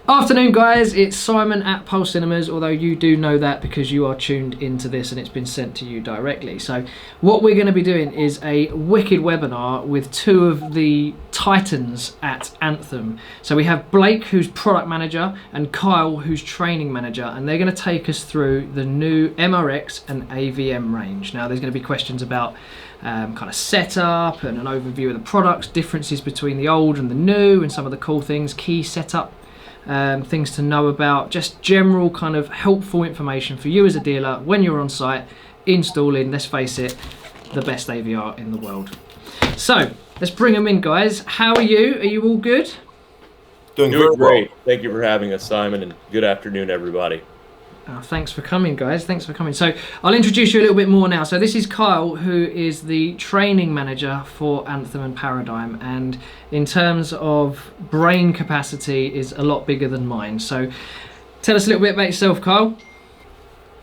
Afternoon, guys. It's Simon at Pulse Cinemas, although you do know that because you are tuned into this and it's been sent to you directly. So what we're going to be doing is a wicked webinar with two of the titans at Anthem. So we have Blake, who's product manager, and Kyle, who's training manager, and they're going to take us through the new MRX and AVM range. Now, there's going to be questions about kind of setup and an overview of the products, differences between the old and the new, and some of the cool things, key setup, things to know about, just general kind of helpful information for you as a dealer when you're on site installing, let's face it, the best AVR in the world. So let's bring them in, guys. How are you? Are you all good? Doing great. Thank you for having us, Simon, and good afternoon, everybody. Thanks for coming, guys. Thanks for coming. So I'll introduce you a little bit more now. So this is Kyle, who is the training manager for Anthem and Paradigm, and in terms of brain capacity is a lot bigger than mine. So tell us a little bit about yourself, Kyle.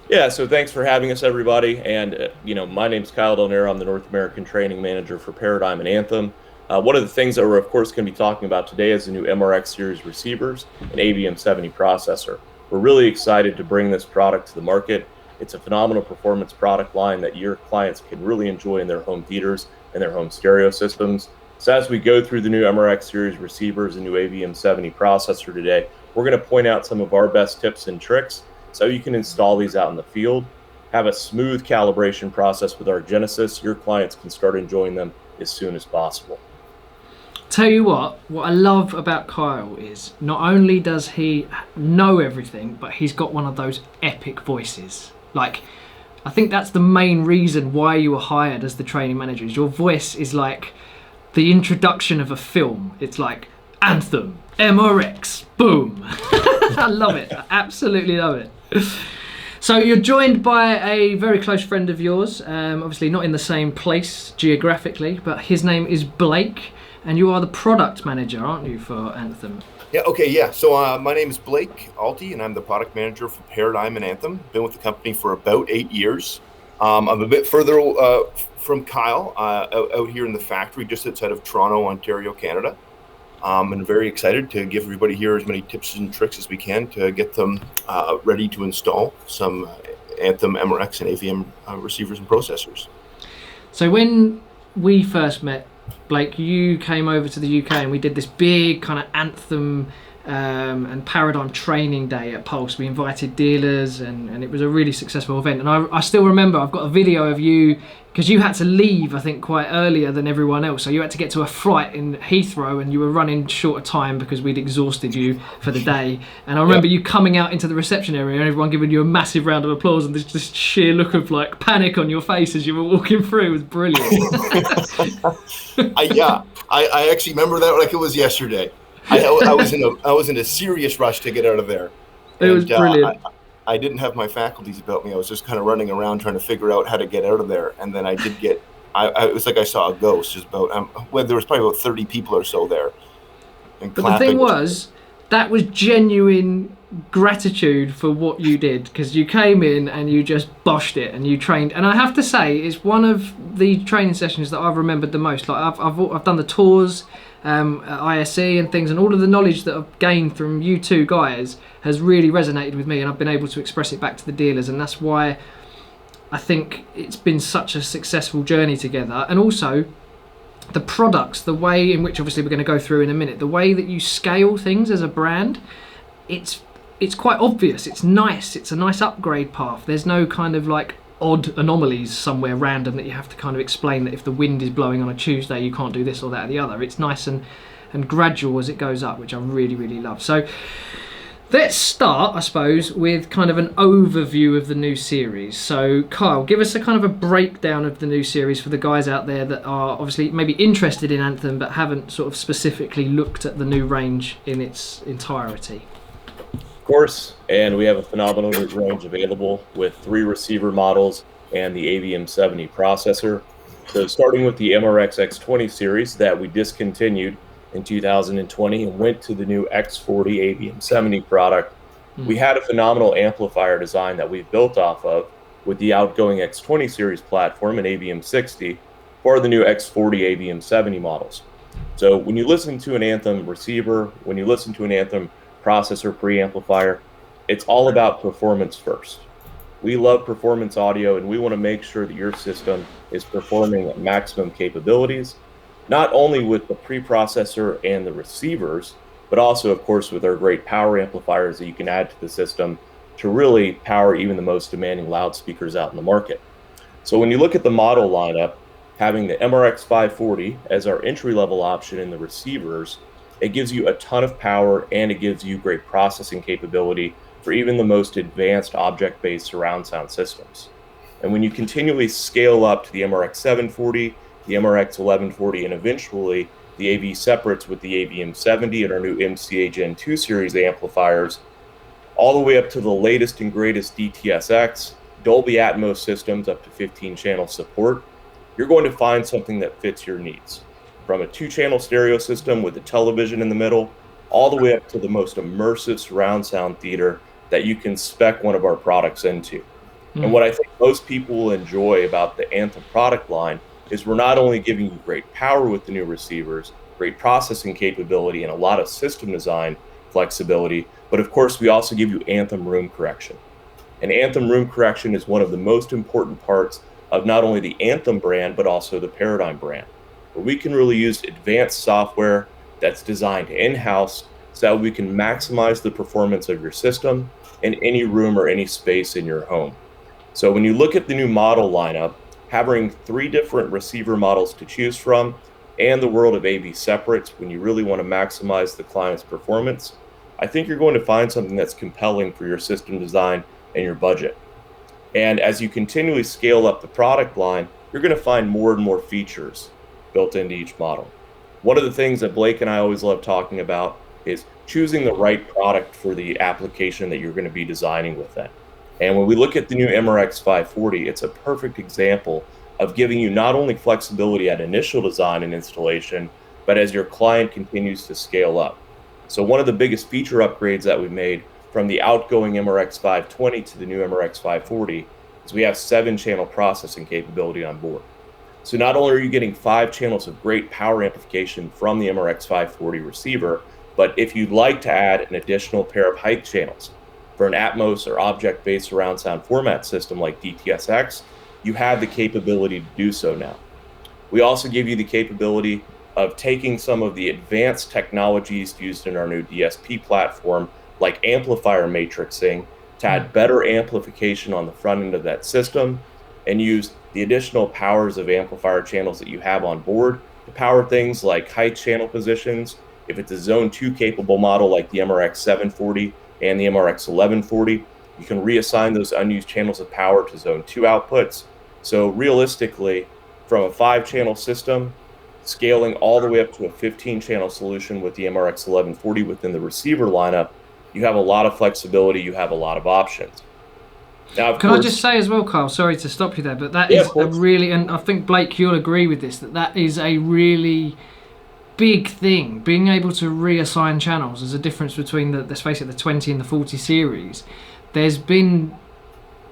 Yeah, so thanks for having us, everybody. And, my name's Kyle Del Nero. I'm the North American training manager for Paradigm and Anthem. One of the things that we're, of course, going to be talking about today is the new MRX series receivers and AVM70 processor. We're really excited to bring this product to the market. It's a phenomenal performance product line that your clients can really enjoy in their home theaters and their home stereo systems. So as we go through the new MRX series receivers and new AVM70 processor today, we're going to point out some of our best tips and tricks so you can install these out in the field, have a smooth calibration process with our Genesis. Your clients can start enjoying them as soon as possible. Tell you what I love about Kyle is not only does he know everything, but he's got one of those epic voices. Like, I think that's the main reason why you were hired as the training manager, is your voice is like the introduction of a film. It's like Anthem, MRX, boom. I love it. I absolutely love it. So you're joined by a very close friend of yours, obviously not in the same place geographically, but his name is Blake. And you are the product manager, aren't you, for Anthem? Yeah. So my name is Blake Alty, and I'm the product manager for Paradigm and Anthem. Been with the company for about 8 years. I'm a bit further from Kyle, out here in the factory, just outside of Toronto, Ontario, Canada. And very excited to give everybody here as many tips and tricks as we can to get them ready to install some Anthem, MRX, and AVM receivers and processors. So when we first met, Blake, you came over to the UK and we did this big kind of Anthem and Paradigm training day at Pulse. We invited dealers and it was a really successful event. And I still remember, I've got a video of you, because you had to leave, I think, quite earlier than everyone else. So you had to get to a flight in Heathrow and you were running short of time because we'd exhausted you for the day. And I remember you coming out into the reception area and everyone giving you a massive round of applause, and this sheer look of like panic on your face as you were walking through. It was brilliant. I actually remember that like it was yesterday. I was in a serious rush to get out of there. It was brilliant. I didn't have my faculties about me. I was just kind of running around trying to figure out how to get out of there. And then I did get, it was like I saw a ghost. Just about, there was probably about 30 people or so there. But the thing was, that was genuine gratitude for what you did, because you came in and you just boshed it and you trained. And I have to say, it's one of the training sessions that I've remembered the most. Like I've done the tours at ISE and things, and all of the knowledge that I've gained from you two guys has really resonated with me, and I've been able to express it back to the dealers, and that's why I think it's been such a successful journey together. And also the products, the way in which obviously we're going to go through in a minute, the way that you scale things as a brand, it's quite obvious. It's nice. It's a nice upgrade path. There's no kind of like odd anomalies somewhere random that you have to kind of explain that if the wind is blowing on a Tuesday you can't do this or that or the other. It's nice and gradual as it goes up, which I really, really love. So let's start, I suppose, with kind of an overview of the new series. So Kyle, give us a kind of a breakdown of the new series for the guys out there that are obviously maybe interested in Anthem but haven't sort of specifically looked at the new range in its entirety. Of course, and we have a phenomenal range available with 3 receiver models and the AVM70 processor. So starting with the MRX X20 series that we discontinued in 2020 and went to the new X40 AVM70 product, we had a phenomenal amplifier design that we've built off of with the outgoing X20 series platform and AVM60 for the new X40 AVM70 models. So when you listen to an Anthem receiver, when you listen to an Anthem processor preamplifier. It's all about performance first. We love performance audio, and we want to make sure that your system is performing at maximum capabilities, not only with the preprocessor and the receivers, but also, of course, with our great power amplifiers that you can add to the system to really power even the most demanding loudspeakers out in the market. So when you look at the model lineup, having the MRX 540 as our entry-level option in the receivers, it gives you a ton of power and it gives you great processing capability for even the most advanced object-based surround sound systems. And when you continually scale up to the MRX 740, the MRX 1140, and eventually the AV separates with the AVM 70 and our new MCA Gen 2 series amplifiers, all the way up to the latest and greatest DTSX, Dolby Atmos systems up to 15-channel support, you're going to find something that fits your needs. From a 2-channel stereo system with a television in the middle, all the way up to the most immersive surround sound theater that you can spec one of our products into. And what I think most people will enjoy about the Anthem product line is we're not only giving you great power with the new receivers, great processing capability, and a lot of system design flexibility, but of course we also give you Anthem room correction. And Anthem room correction is one of the most important parts of not only the Anthem brand, but also the Paradigm brand, where we can really use advanced software that's designed in-house so that we can maximize the performance of your system in any room or any space in your home. So when you look at the new model lineup, having 3 different receiver models to choose from and the world of AV separates, when you really want to maximize the client's performance, I think you're going to find something that's compelling for your system design and your budget. And as you continually scale up the product line, you're going to find more and more features built into each model. One of the things that Blake and I always love talking about is choosing the right product for the application that you're going to be designing with that. And when we look at the new MRX 540, it's a perfect example of giving you not only flexibility at initial design and installation, but as your client continues to scale up. So one of the biggest feature upgrades that we've made from the outgoing MRX 520 to the new MRX 540 is we have 7-channel processing capability on board. So not only are you getting 5 channels of great power amplification from the MRX 540 receiver, but if you'd like to add an additional pair of height channels for an Atmos or object-based surround sound format system like DTSX, you have the capability to do so now. We also give you the capability of taking some of the advanced technologies used in our new DSP platform, like amplifier matrixing, to add better amplification on the front end of that system and use the additional powers of amplifier channels that you have on board to power things like height channel positions. If it's a Zone 2 capable model like the MRX 740 and the MRX 1140, you can reassign those unused channels of power to Zone 2 outputs. So realistically, from a 5-channel system, scaling all the way up to a 15-channel solution with the MRX 1140 within the receiver lineup, you have a lot of flexibility, you have a lot of options. Now, Can I just say as well, Carl, sorry to stop you there, but that is a really, and I think Blake, you'll agree with this, that is a really big thing. Being able to reassign channels. There's a difference between let's face it, the 20 and the 40 series. There's been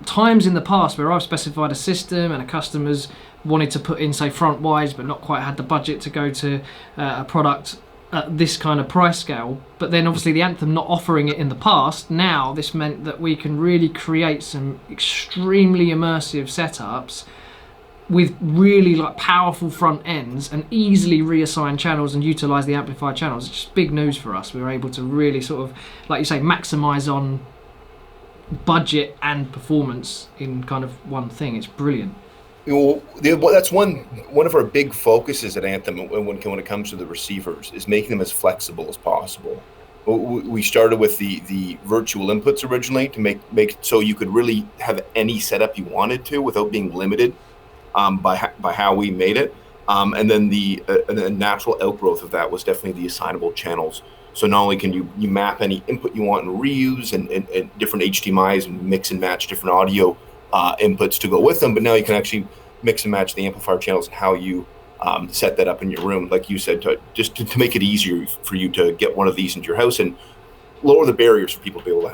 times in the past where I've specified a system and a customer's wanted to put in, say, front wise, but not quite had the budget to go to a product at this kind of price scale. But then obviously the Anthem not offering it in the past, now this meant that we can really create some extremely immersive setups with really powerful front ends and easily reassign channels and utilize the amplified channels. It's just big news for us. We were able to really sort of, like you say, maximize on budget and performance in kind of one thing. It's brilliant. Well, that's one of our big focuses at Anthem when it comes to the receivers is making them as flexible as possible. We started with the virtual inputs originally to make it so you could really have any setup you wanted to without being limited by how we made it. And then the natural outgrowth of that was definitely the assignable channels. So not only can you map any input you want and reuse and different HDMIs and mix and match different audio inputs to go with them, but now you can actually mix and match the amplifier channels and how you set that up in your room, like you said, to make it easier for you to get one of these into your house and lower the barriers for people to be able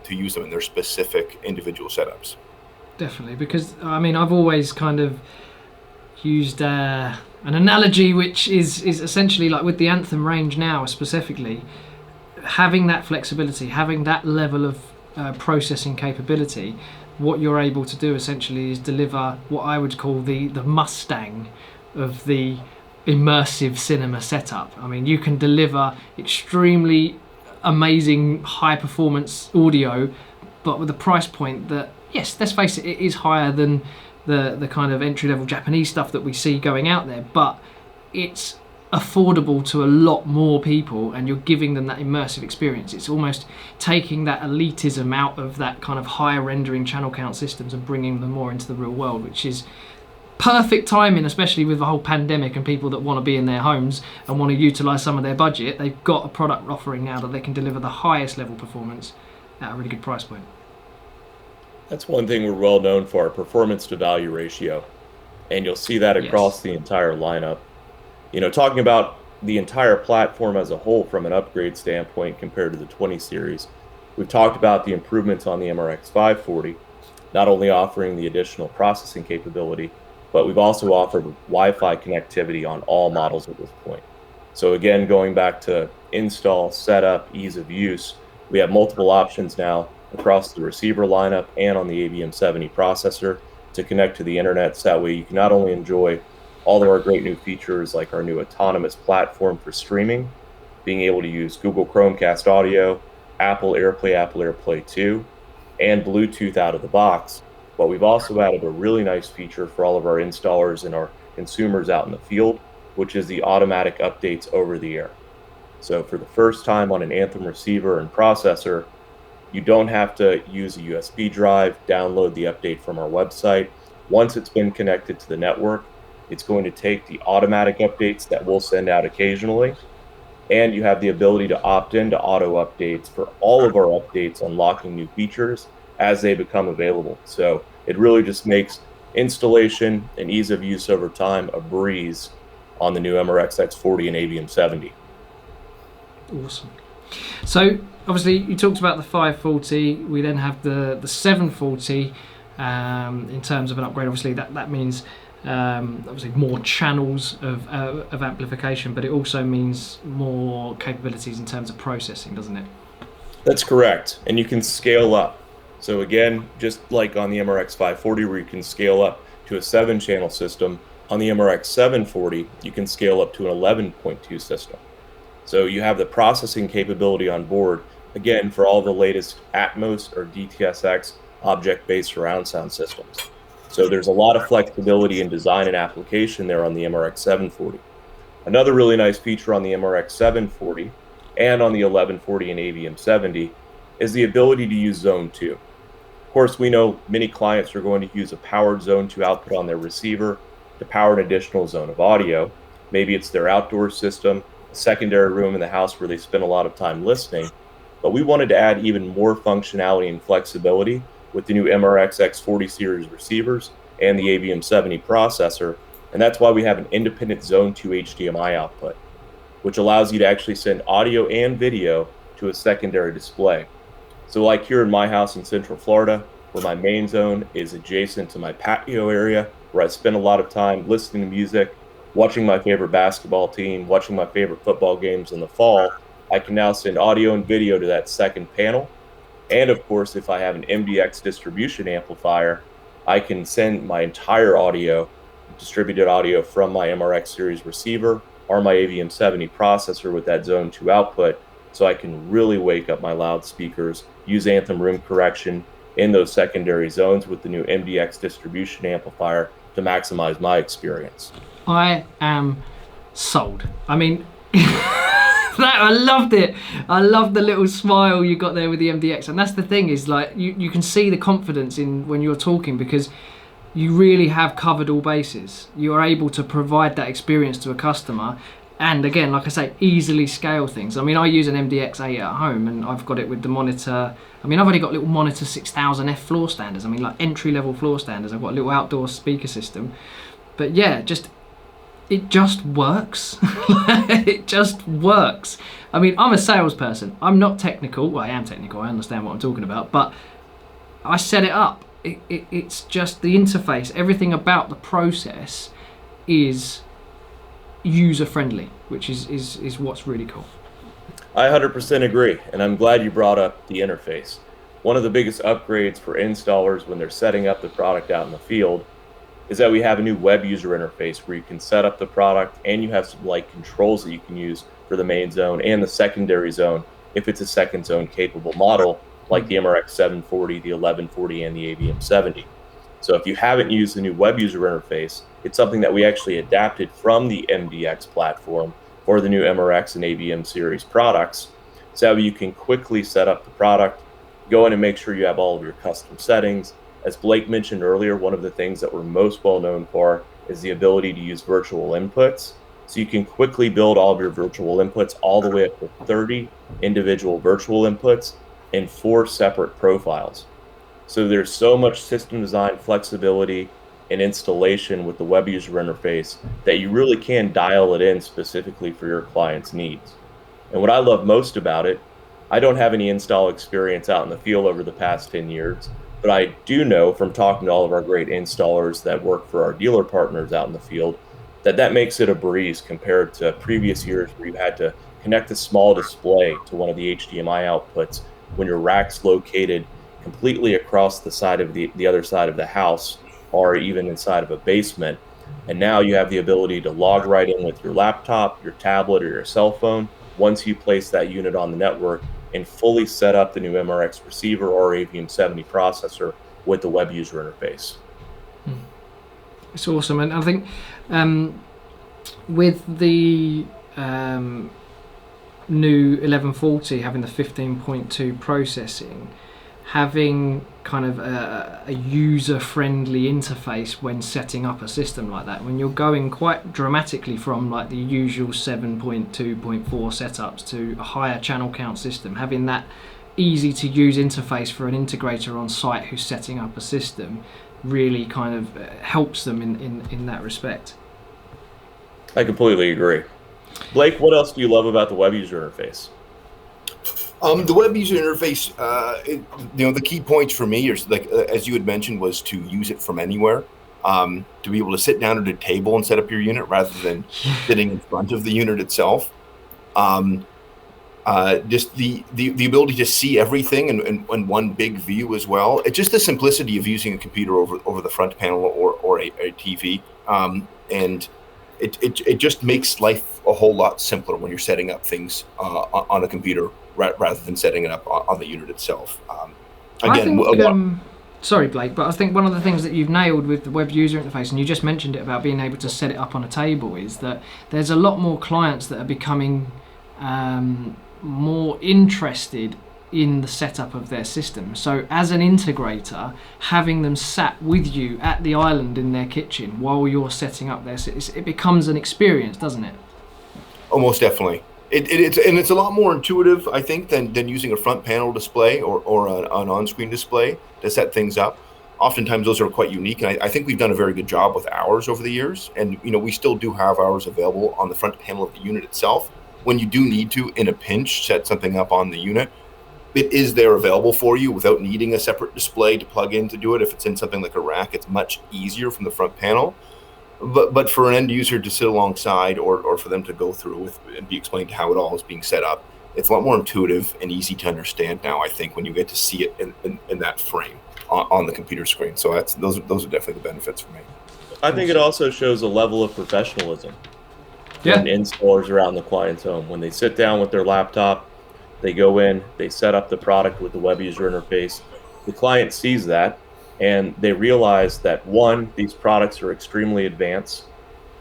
to use them in their specific individual setups. Definitely, because I mean, I've always kind of used an analogy which is essentially like with the Anthem range now specifically, having that flexibility, having that level of processing capability, what you're able to do essentially is deliver what I would call the Mustang of the immersive cinema setup. I mean, you can deliver extremely amazing high performance audio, but with a price point that, yes, let's face it, it is higher than the kind of entry level Japanese stuff that we see going out there, but it's affordable to a lot more people, and you're giving them that immersive experience. It's almost taking that elitism out of that kind of higher rendering channel count systems and bringing them more into the real world, which is perfect timing, especially with the whole pandemic and people that want to be in their homes and want to utilize some of their budget. They've got a product offering now that they can deliver the highest level performance at a really good price point. That's one thing we're well known for, our performance to value ratio, and you'll see that across the entire lineup. You know, talking about the entire platform as a whole from an upgrade standpoint compared to the 20 series, we've talked about the improvements on the MRX 540, not only offering the additional processing capability, but we've also offered Wi-Fi connectivity on all models at this point. So again, going back to install, setup, ease of use, we have multiple options now across the receiver lineup and on the AVM70 processor to connect to the internet, so that way you can not only enjoy all of our great new features like our new autonomous platform for streaming, being able to use Google Chromecast audio, Apple AirPlay 2, and Bluetooth out of the box. But we've also added a really nice feature for all of our installers and our consumers out in the field, which is the automatic updates over the air. So for the first time on an Anthem receiver and processor, you don't have to use a USB drive, download the update from our website. Once it's been connected to the network, it's going to take the automatic updates that we'll send out occasionally, and you have the ability to opt into auto updates for all of our updates, unlocking new features as they become available. So it really just makes installation and ease of use over time a breeze on the new MRX X40 and AVM70. Awesome. So obviously you talked about the 540, we then have the 740 in terms of an upgrade. Obviously that means obviously more channels of amplification, but it also means more capabilities in terms of processing, doesn't it? That's correct, and you can scale up. So again, just like on the MRX 540 where you can scale up to a 7-channel system, on the MRX 740 you can scale up to an 11.2 system. So you have the processing capability on board, again, for all the latest Atmos or DTSX object-based surround sound systems. So there's a lot of flexibility in design and application there on the MRX 740. Another really nice feature on the MRX 740 and on the 1140 and AVM70 is the ability to use Zone 2. Of course, we know many clients are going to use a powered Zone 2 output on their receiver to power an additional zone of audio. Maybe it's their outdoor system, a secondary room in the house where they spend a lot of time listening. But we wanted to add even more functionality and flexibility with the new MRX X40 series receivers and the AVM70 processor, and that's why we have an independent Zone 2 HDMI output, which allows you to actually send audio and video to a secondary display. So like here in my house in Central Florida, where my main zone is adjacent to my patio area, where I spend a lot of time listening to music, watching my favorite basketball team, watching my favorite football games in the fall, I can now send audio and video to that second panel. And of course, if I have an MDX distribution amplifier, I can send my entire audio, distributed audio from my MRX series receiver or my AVM70 processor with that Zone 2 output, so I can really wake up my loudspeakers, use Anthem room correction in those secondary zones with the new MDX distribution amplifier to maximize my experience. I am sold. I mean, I loved it. I love the little smile you got there with the MDX, and that's the thing, is like you can see the confidence in when you're talking, because you really have covered all bases. You are able to provide that experience to a customer, and again, like I say, easily scale things. I mean, I use an MDX8 at home, and I've got it with the monitor. I mean, I've only got little monitor 6000F floor standards. I mean, like entry level floor standards. I've got a little outdoor speaker system, but yeah, it just works. It just works. I mean, I'm a salesperson. I'm not technical. Well, I am technical. I understand what I'm talking about. But I set it up. It's just the interface. Everything about the process is user-friendly, which is what's really cool. I 100% agree, and I'm glad you brought up the interface. One of the biggest upgrades for installers when they're setting up the product out in the field is that we have a new web user interface where you can set up the product and you have some like controls that you can use for the main zone and the secondary zone if it's a second zone capable model like the MRX 740, the 1140, and the AVM 70. So if you haven't used the new web user interface, it's something that we actually adapted from the MDX platform for the new MRX and AVM series products, so you can quickly set up the product, go in and make sure you have all of your custom settings. As Blake mentioned earlier, one of the things that we're most well known for is the ability to use virtual inputs. So you can quickly build all of your virtual inputs all the way up to 30 individual virtual inputs in 4 separate profiles. So there's so much system design flexibility and installation with the web user interface that you really can dial it in specifically for your client's needs. And what I love most about it, I don't have any install experience out in the field over the past 10 years, but I do know from talking to all of our great installers that work for our dealer partners out in the field that makes it a breeze compared to previous years where you had to connect a small display to one of the HDMI outputs when your rack's located completely across the side of the other side of the house or even inside of a basement. And now you have the ability to log right in with your laptop, your tablet, or your cell phone once you place that unit on the network and fully set up the new MRX receiver or AVM 70 processor with the web user interface. It's awesome. And I think with the new 1140 having the 15.2 processing, having kind of a user-friendly interface when setting up a system like that, when you're going quite dramatically from like the usual 7.2.4 setups to a higher channel count system, having that easy to use interface for an integrator on site who's setting up a system really kind of helps them in that respect. I completely agree. Blake, what else do you love about the web user interface? The web user interface, the key points for me is like, as you had mentioned, was to use it from anywhere, to be able to sit down at a table and set up your unit rather than sitting in front of the unit itself. Just the ability to see everything in one big view as well. It's just the simplicity of using a computer over the front panel or a TV, and it just makes life a whole lot simpler when you're setting up things on a computer rather than setting it up on the unit itself. Sorry, Blake, but I think one of the things that you've nailed with the web user interface, and you just mentioned it about being able to set it up on a table, is that there's a lot more clients that are becoming more interested in the setup of their system. So as an integrator, having them sat with you at the island in their kitchen while you're setting up it becomes an experience, doesn't it? Almost definitely. It's a lot more intuitive, I think, than using a front panel display or an on-screen display to set things up. Oftentimes those are quite unique, and I think we've done a very good job with ours over the years. And we still do have ours available on the front panel of the unit itself. When you do need to, in a pinch, set something up on the unit, it is there available for you without needing a separate display to plug in to do it. If it's in something like a rack, it's much easier from the front panel. But for an end user to sit alongside or for them to go through with and be explained how it all is being set up, it's a lot more intuitive and easy to understand now, I think, when you get to see it in that frame on the computer screen. So those are definitely the benefits for me. I think it also shows a level of professionalism. Yeah. When installers around the client's home, when they sit down with their laptop, they go in, they set up the product with the web user interface. The client sees that, and they realize that, one, these products are extremely advanced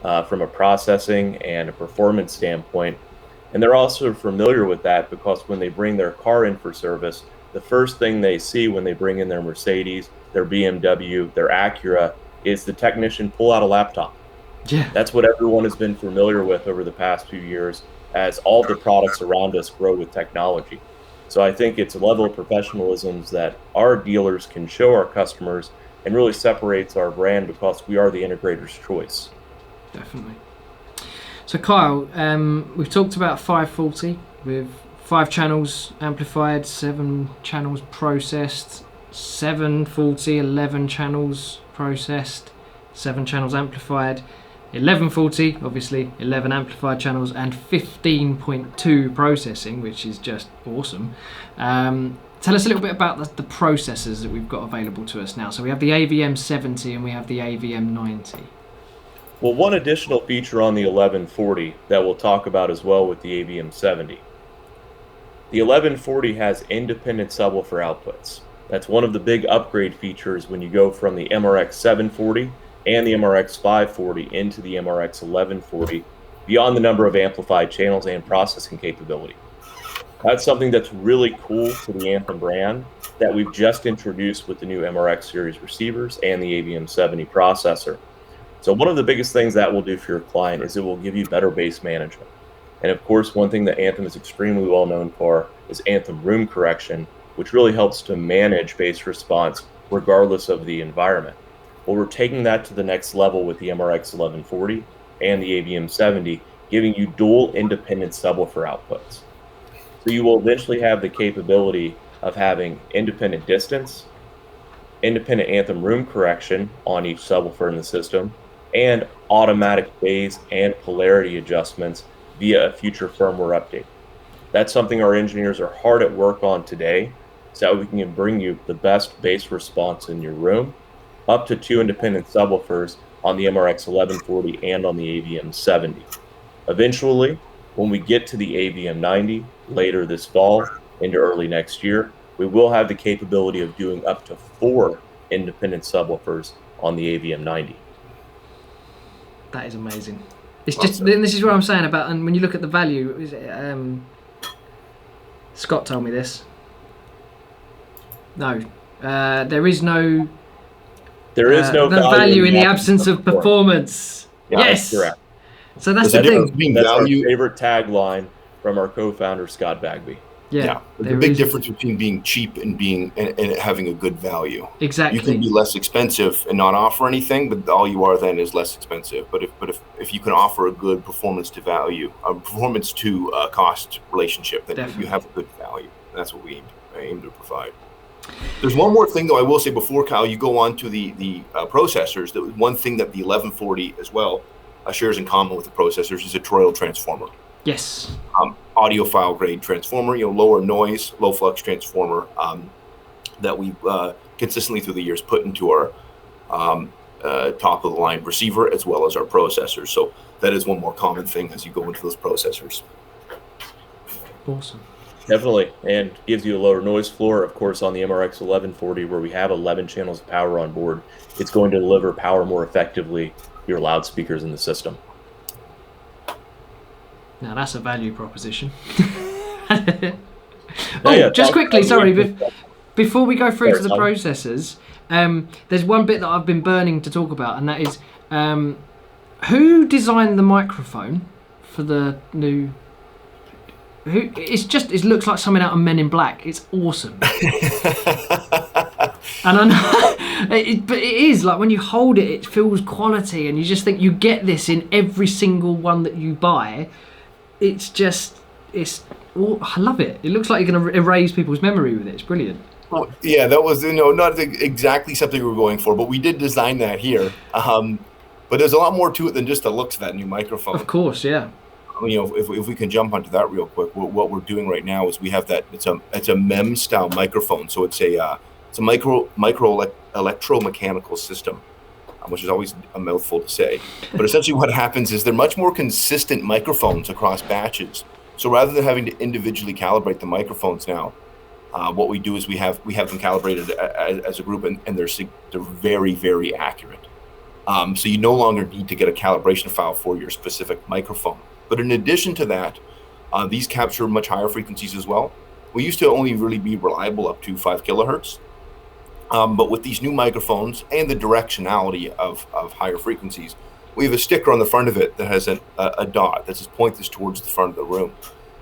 from a processing and a performance standpoint. And they're also familiar with that because when they bring their car in for service, the first thing they see when they bring in their Mercedes, their BMW, their Acura, is the technician pull out a laptop. Yeah. That's what everyone has been familiar with over the past few years as all the products around us grow with technology. So I think it's a level of professionalism that our dealers can show our customers and really separates our brand because we are the integrator's choice. Definitely. So Kyle, we've talked about 540 with 5 channels amplified, 7 channels processed, 740, 11 channels processed, 7 channels amplified. 1140, obviously 11 amplifier channels and 15.2 processing, which is just awesome. Tell us a little bit about the processors that we've got available to us now. So we have the AVM70 and we have the AVM90. Well, one additional feature on the 1140 that we'll talk about as well with the AVM70. The 1140 has independent subwoofer outputs. That's one of the big upgrade features when you go from the MRX 740 and the MRX 540 into the MRX 1140, beyond the number of amplified channels and processing capability. That's something that's really cool to the Anthem brand that we've just introduced with the new MRX series receivers and the AVM70 processor. So one of the biggest things that will do for your client is it will give you better bass management. And of course, one thing that Anthem is extremely well known for is Anthem room correction, which really helps to manage bass response regardless of the environment. Well, we're taking that to the next level with the MRX 1140 and the AVM70, giving you dual independent subwoofer outputs. So you will eventually have the capability of having independent distance, independent Anthem room correction on each subwoofer in the system, and automatic phase and polarity adjustments via a future firmware update. That's something our engineers are hard at work on today, so that we can bring you the best bass response in your room, up to 2 independent subwoofers on the MRX 1140 and on the AVM70. Eventually, when we get to the AVM90 later this fall into early next year, we will have the capability of doing up to 4 independent subwoofers on the AVM90. That is amazing. It's just, this is what I'm saying about, and when you look at the value, Scott told me this. No, there is no value in the absence of performance. Yeah, yes, that's correct. So that's the thing. That's our favorite tagline from our co-founder Scott Bagby. Yeah, there's a big difference between being cheap and having a good value. Exactly. You can be less expensive and not offer anything, but all you are then is less expensive. But if you can offer a good performance to value, performance to cost relationship, then Definitely. You have a good value. And that's what we aim to provide. There's one more thing, though, I will say before, Kyle, you go on to the processors. That one thing that the 1140 as well shares in common with the processors is a toroidal transformer. Yes. Audiophile grade transformer, lower noise, low flux transformer that we've consistently through the years put into our top of the line receiver as well as our processors. So that is one more common thing as you go into those processors. Awesome. Definitely, and gives you a lower noise floor. Of course, on the MRX 1140, where we have 11 channels of power on board, it's going to deliver power more effectively to your loudspeakers in the system. Now that's a value proposition. Just quickly, sorry, before we go through to the processors, there's one bit that I've been burning to talk about, and that is who designed the microphone for the new. It looks like something out of Men in Black. It's awesome. And I know, but it is like when you hold it, it feels quality, and you just think you get this in every single one that you buy. I love it. It looks like you're going to erase people's memory with it. It's brilliant. Well, yeah, that was not exactly something we were going for, but we did design that here. But there's a lot more to it than just the looks of that new microphone. Of course, yeah. If we can jump onto that real quick, what we're doing right now is we have that. It's a MEMS style microphone, so it's a micro electromechanical system, which is always a mouthful to say. But essentially, what happens is they're much more consistent microphones across batches. So rather than having to individually calibrate the microphones now, what we do is we have them calibrated as a group, and they're very, very accurate. So you no longer need to get a calibration file for your specific microphone. But in addition to that, these capture much higher frequencies as well. We used to only really be reliable up to 5 kilohertz. But with these new microphones and the directionality of higher frequencies, we have a sticker on the front of it that has a dot that says point this towards the front of the room.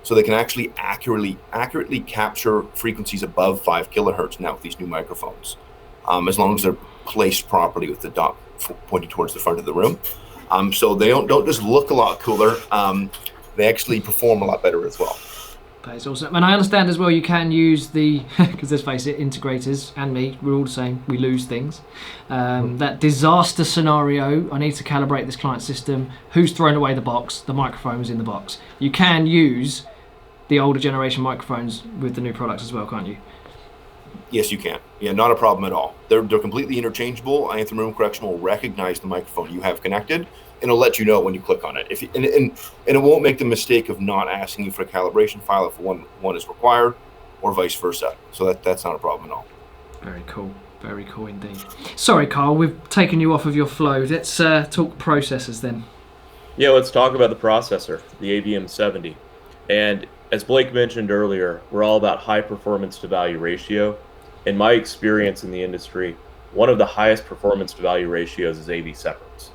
So they can actually accurately capture frequencies above 5 kilohertz now with these new microphones, as long as they're placed properly with the dot pointing towards the front of the room. So they don't just look a lot cooler, they actually perform a lot better as well. That is awesome. And I understand as well you can use the, because let's face it, integrators and me, we're all the same, we lose things. That disaster scenario, I need to calibrate this client system, who's thrown away the box, the microphone was in the box. You can use the older generation microphones with the new products as well, can't you? Yes, you can. Yeah, not a problem at all. They're completely interchangeable. Anthem Room Correction will recognize the microphone you have connected, and it'll let you know when you click on it. And it won't make the mistake of not asking you for a calibration file if one is required, or vice versa. So that's not a problem at all. Very cool. Very cool indeed. Sorry, Carl, we've taken you off of your flow. Let's talk processors then. Yeah, let's talk about the processor, the AVM70. And as Blake mentioned earlier, we're all about high performance to value ratio. In my experience in the industry, one of the highest performance to value ratios is AV separates.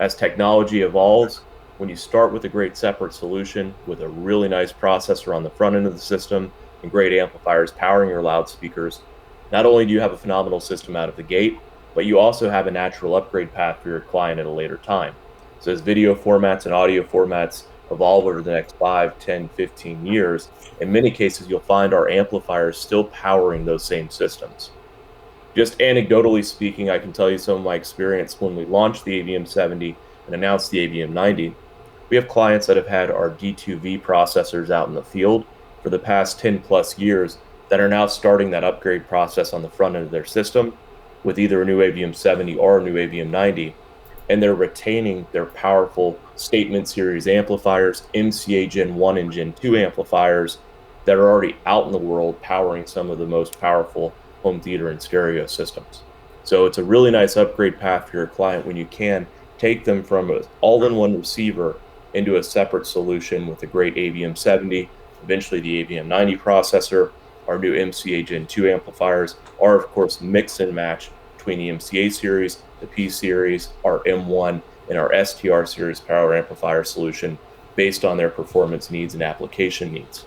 As technology evolves, when you start with a great separate solution with a really nice processor on the front end of the system and great amplifiers powering your loudspeakers, not only do you have a phenomenal system out of the gate, but you also have a natural upgrade path for your client at a later time. So as video formats and audio formats evolve over the next 5, 10, 15 years, in many cases you'll find our amplifiers still powering those same systems. Just anecdotally speaking, I can tell you some of my experience when we launched the AVM70 and announced the AVM90. We have clients that have had our D2V processors out in the field for the past 10 plus years that are now starting that upgrade process on the front end of their system with either a new AVM70 or a new AVM90. And they're retaining their powerful Statement Series amplifiers, MCA Gen 1 and Gen 2 amplifiers that are already out in the world powering some of the most powerful home theater and stereo systems. So it's a really nice upgrade path for your client when you can take them from an all-in-one receiver into a separate solution with a great AVM70, eventually the AVM90 processor, our new MCA Gen 2 amplifiers, or of course mix and match between the MCA series, the P series, our M1, and our STR series power amplifier solution based on their performance needs and application needs.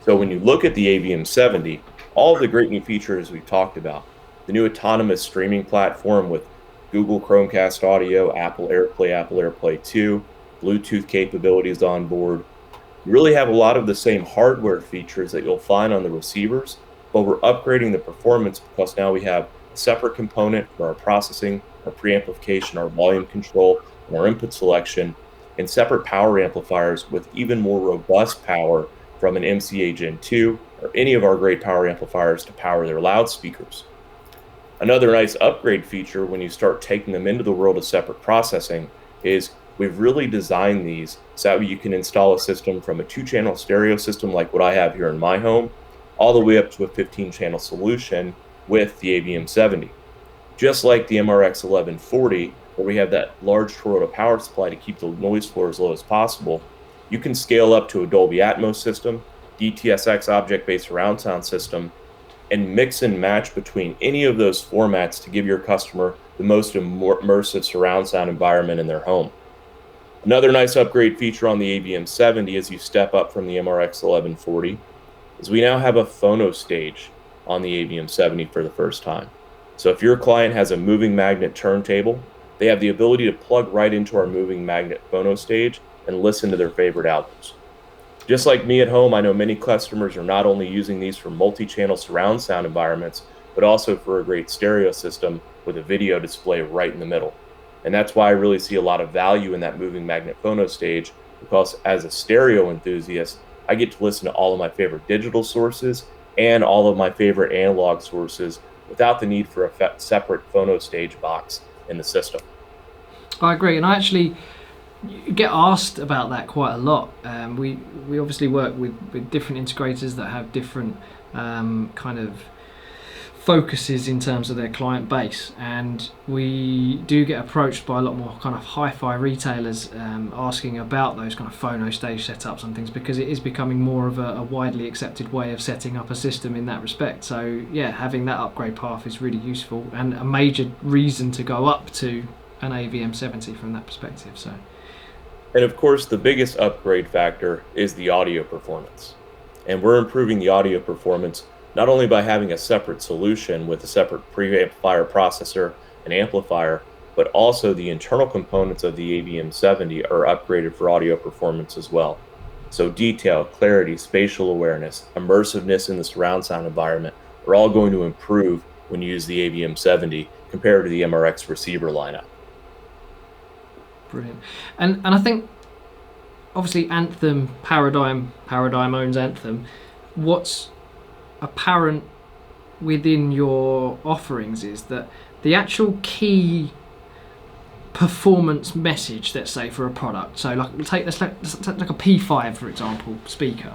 So when you look at the AVM70, all of the great new features we talked about, the new autonomous streaming platform with Google Chromecast audio, Apple AirPlay 2, Bluetooth capabilities on board, you really have a lot of the same hardware features that you'll find on the receivers, but we're upgrading the performance because now we have a separate component for our processing, our preamplification, our volume control, and our input selection, and separate power amplifiers with even more robust power from an MCA Gen 2 or any of our great power amplifiers to power their loudspeakers. Another nice upgrade feature when you start taking them into the world of separate processing is we've really designed these so that you can install a system from a 2-channel stereo system like what I have here in my home, all the way up to a 15-channel solution with the AVM70. Just like the MRX 1140, where we have that large Toyota power supply to keep the noise floor as low as possible, you can scale up to a Dolby Atmos system, DTSX object-based surround sound system, and mix and match between any of those formats to give your customer the most immersive surround sound environment in their home. Another nice upgrade feature on the AVM70 as you step up from the MRX 1140 is we now have a phono stage on the AVM70 for the first time. So if your client has a moving magnet turntable, they have the ability to plug right into our moving magnet phono stage and listen to their favorite albums. Just like me at home, I know many customers are not only using these for multi-channel surround sound environments, but also for a great stereo system with a video display right in the middle. And that's why I really see a lot of value in that moving magnet phono stage, because as a stereo enthusiast, I get to listen to all of my favorite digital sources and all of my favorite analog sources without the need for a separate phono stage box in the system. I agree, and I actually get asked about that quite a lot. We obviously work with different integrators that have different kind of focuses in terms of their client base, and we do get approached by a lot more kind of hi-fi retailers asking about those kind of phono stage setups and things, because it is becoming more of a widely accepted way of setting up a system in that respect. So yeah, having that upgrade path is really useful and a major reason to go up to an AVM70 from that perspective. So, and of course, the biggest upgrade factor is the audio performance. And we're improving the audio performance not only by having a separate solution with a separate preamplifier processor and amplifier, but also the internal components of the AVM70 are upgraded for audio performance as well. So detail, clarity, spatial awareness, immersiveness in the surround sound environment are all going to improve when you use the AVM70 compared to the MRX receiver lineup. Brilliant. And I think obviously Anthem, Paradigm owns Anthem. What's apparent within your offerings is that the actual key performance message, let's say, for a product, so let's take like a P5 for example speaker.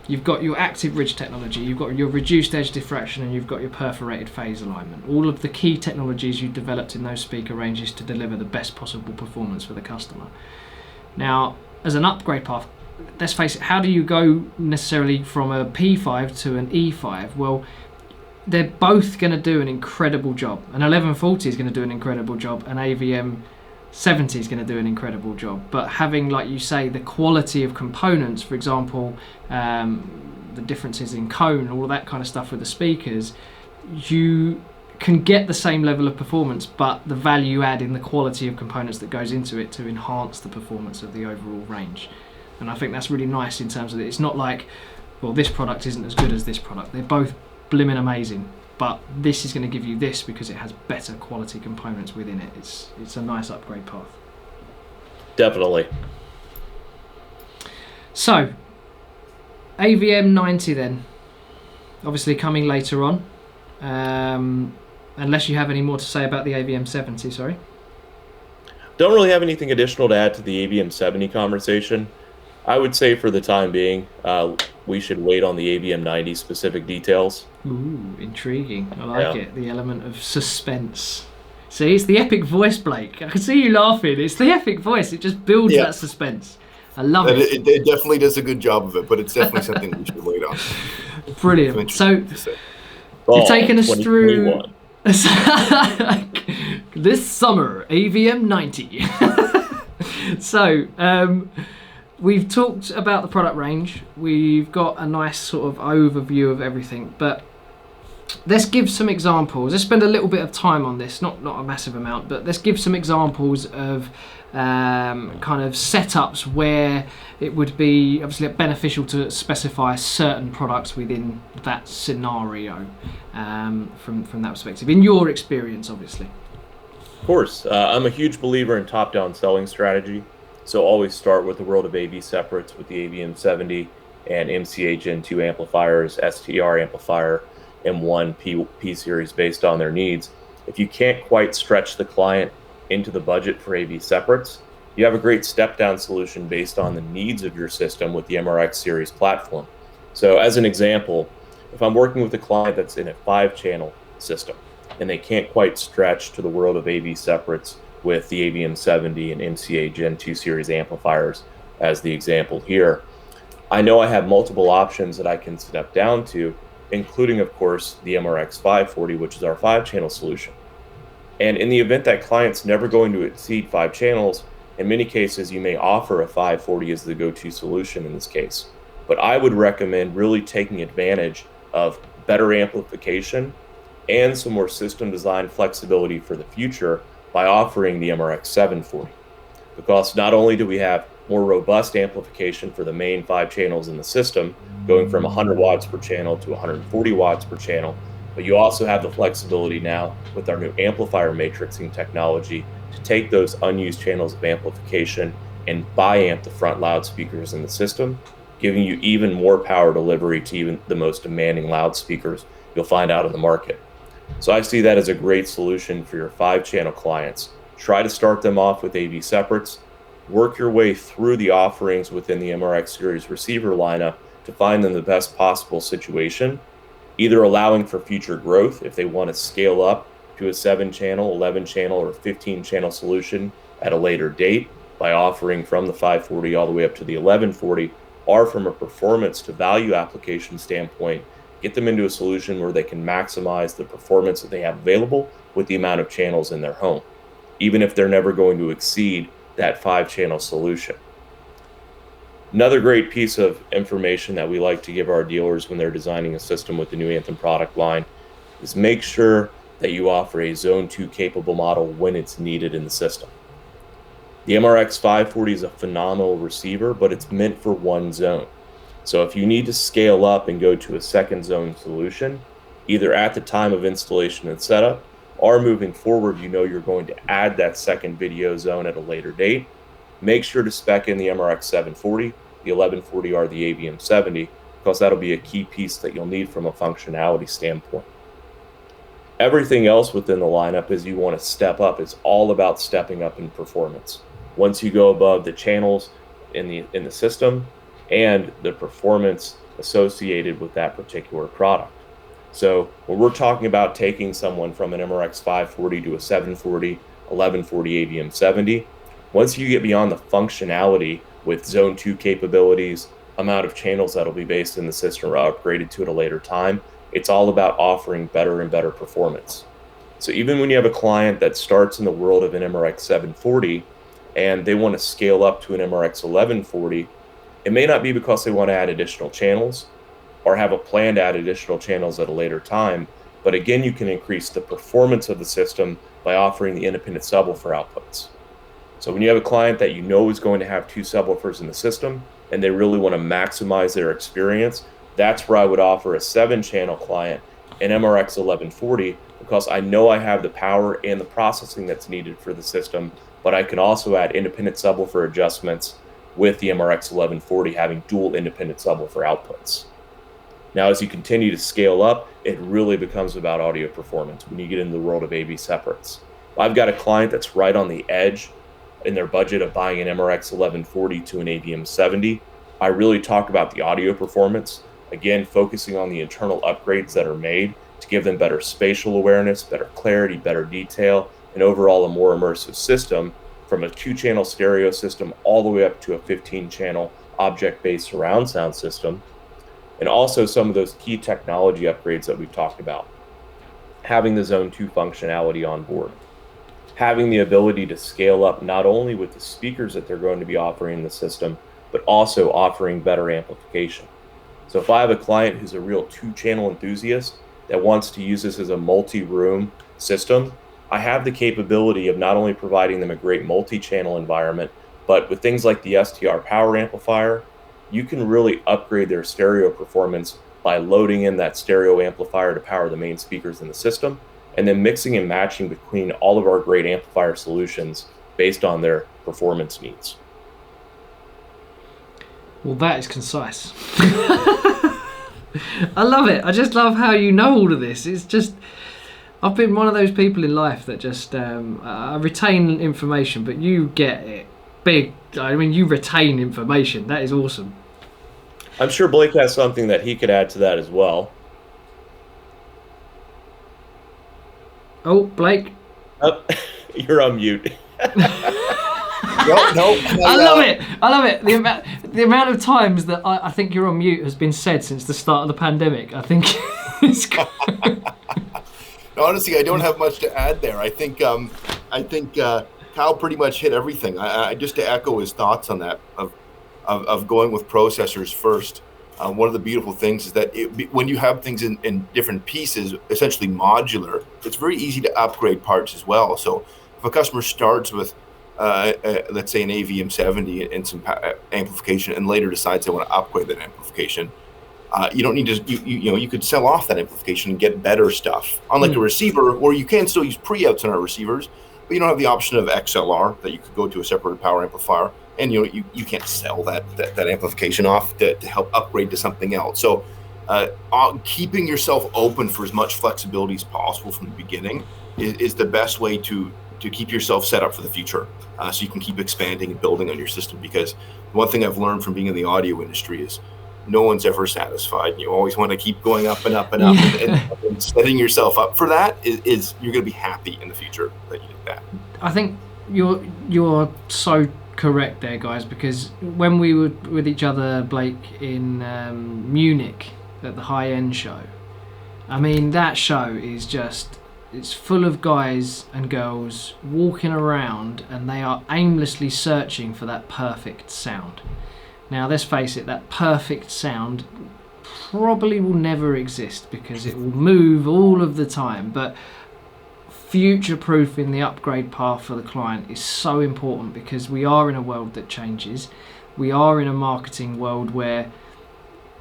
You've got your active ridge technology, you've got your reduced edge diffraction, and you've got your perforated phase alignment. All of the key technologies you developed in those speaker ranges to deliver the best possible performance for the customer. Now, as an upgrade path, let's face it, how do you go necessarily from a P5 to an E5? Well, they're both going to do an incredible job. An 1140 is going to do an incredible job. An AVM 70 is going to do an incredible job. But having, like you say, the quality of components, for example, the differences in cone, all of that kind of stuff with the speakers, you can get the same level of performance, but the value add in the quality of components that goes into it to enhance the performance of the overall range. And I think that's really nice in terms of it's not like, well, this product isn't as good as this product. They're both blimmin' amazing, but this is going to give you this because it has better quality components within it. It's a nice upgrade path. Definitely. So, AVM 90 then, obviously coming later on, unless you have any more to say about the AVM 70, sorry. Don't really have anything additional to add to the AVM 70 conversation. I would say for the time being, we should wait on the AVM 90 specific details. Ooh, intriguing. I like it. The element of suspense. See, it's the epic voice, Blake. I can see you laughing. It's the epic voice. It just builds that suspense. I love it. It definitely does a good job of it, but it's definitely something we should wait on. Brilliant. So, you've taken us through this summer, AVM 90. So, we've talked about the product range. We've got a nice sort of overview of everything, but let's give some examples. Let's spend a little bit of time on this, not a massive amount, but let's give some examples of kind of setups where it would be obviously beneficial to specify certain products within that scenario from that perspective, in your experience, obviously. Of course. I'm a huge believer in top-down selling strategy. So always start with the world of AV separates with the AVM70 and MCA Gen 2 amplifiers, STR amplifier, M1 P series based on their needs. If you can't quite stretch the client into the budget for AV separates, you have a great step-down solution based on the needs of your system with the MRX series platform. So as an example, if I'm working with a client that's in a 5-channel system and they can't quite stretch to the world of AV separates with the AVM70 and MCA Gen 2 series amplifiers as the example here, I know I have multiple options that I can step down to, including, of course, the MRX 540, which is our 5-channel solution. And in the event that client's never going to exceed 5 channels, in many cases, you may offer a 540 as the go-to solution in this case. But I would recommend really taking advantage of better amplification and some more system design flexibility for the future by offering the MRX 740. Because not only do we have more robust amplification for the main 5 channels in the system, going from 100 watts per channel to 140 watts per channel, but you also have the flexibility now with our new amplifier matrixing technology to take those unused channels of amplification and bi-amp the front loudspeakers in the system, giving you even more power delivery to even the most demanding loudspeakers you'll find out in the market. So I see that as a great solution for your 5-channel clients. Try to start them off with AV separates, work your way through the offerings within the MRX series receiver lineup to find them the best possible situation, either allowing for future growth if they want to scale up to a 7-channel, 11-channel, or 15-channel solution at a later date by offering from the 540 all the way up to the 1140, or from a performance to value application standpoint, get them into a solution where they can maximize the performance that they have available with the amount of channels in their home, even if they're never going to exceed that 5-channel solution. Another great piece of information that we like to give our dealers when they're designing a system with the new Anthem product line is make sure that you offer a Zone 2 capable model when it's needed in the system. The MRX 540 is a phenomenal receiver, but it's meant for one zone. So if you need to scale up and go to a second zone solution, either at the time of installation and setup, or moving forward, you know you're going to add that second video zone at a later date, make sure to spec in the MRX 740, the 1140, or the AVM 70, because that'll be a key piece that you'll need from a functionality standpoint. Everything else within the lineup, as you want to step up, is all about stepping up in performance. Once you go above the channels in the system and the performance associated with that particular product. So when we're talking about taking someone from an MRX 540 to a 740, 1140 AVM 70, once you get beyond the functionality with Zone 2 capabilities, amount of channels that'll be based in the system or upgraded to at a later time, it's all about offering better and better performance. So even when you have a client that starts in the world of an MRX 740 and they want to scale up to an MRX 1140, it may not be because they want to add additional channels or have a plan to add additional channels at a later time, but again, you can increase the performance of the system by offering the independent subwoofer outputs. So when you have a client that you know is going to have 2 subwoofers in the system and they really want to maximize their experience, that's where I would offer a 7-channel client an MRX 1140, because I know I have the power and the processing that's needed for the system, but I can also add independent subwoofer adjustments with the MRX 1140 having dual independent subwoofer outputs. Now, as you continue to scale up, it really becomes about audio performance when you get into the world of AV separates. I've got a client that's right on the edge in their budget of buying an MRX 1140 to an AVM 70. I really talk about the audio performance, again, focusing on the internal upgrades that are made to give them better spatial awareness, better clarity, better detail, and overall a more immersive system, from a 2-channel stereo system all the way up to a 15-channel object-based surround sound system. And also some of those key technology upgrades that we've talked about. Having the Zone 2 functionality on board. Having the ability to scale up not only with the speakers that they're going to be offering in the system, but also offering better amplification. So if I have a client who's a real 2-channel enthusiast that wants to use this as a multi-room system, I have the capability of not only providing them a great multi-channel environment, but with things like the STR power amplifier, you can really upgrade their stereo performance by loading in that stereo amplifier to power the main speakers in the system, and then mixing and matching between all of our great amplifier solutions based on their performance needs. Well, that is concise. I love it. I just love how you know all of this. It's just, I've been one of those people in life that just, I retain information, but you get it big. I mean, you retain information. That is awesome. I'm sure Blake has something that he could add to that as well. Oh, Blake. Oh, you're on mute. No. I love it. The amount of times that I think you're on mute has been said since the start of the pandemic. I think it's good. Honestly, I don't have much to add there. I think Kyle pretty much hit everything. I just to echo his thoughts on that of going with processors first. One of the beautiful things is that when you have things in different pieces, essentially modular, it's very easy to upgrade parts as well. So if a customer starts with let's say an AVM 70 and some amplification, and later decides they want to upgrade that amplification, you don't need to, you could sell off that amplification and get better stuff. Unlike a receiver, where you can still use pre-outs on our receivers, but you don't have the option of XLR that you could go to a separated power amplifier, and you can't sell that amplification off to help upgrade to something else. So keeping yourself open for as much flexibility as possible from the beginning is the best way to keep yourself set up for the future, so you can keep expanding and building on your system. Because one thing I've learned from being in the audio industry is no one's ever satisfied. You always want to keep going up and up and up. And setting yourself up for that is you're going to be happy in the future that you did that. I think you're so correct there, guys, because when we were with each other, Blake, in Munich at the high-end show, I mean, that show is just, it's full of guys and girls walking around, and they are aimlessly searching for that perfect sound. Now, let's face it, that perfect sound probably will never exist because it will move all of the time. But future-proofing the upgrade path for the client is so important, because we are in a world that changes. We are in a marketing world where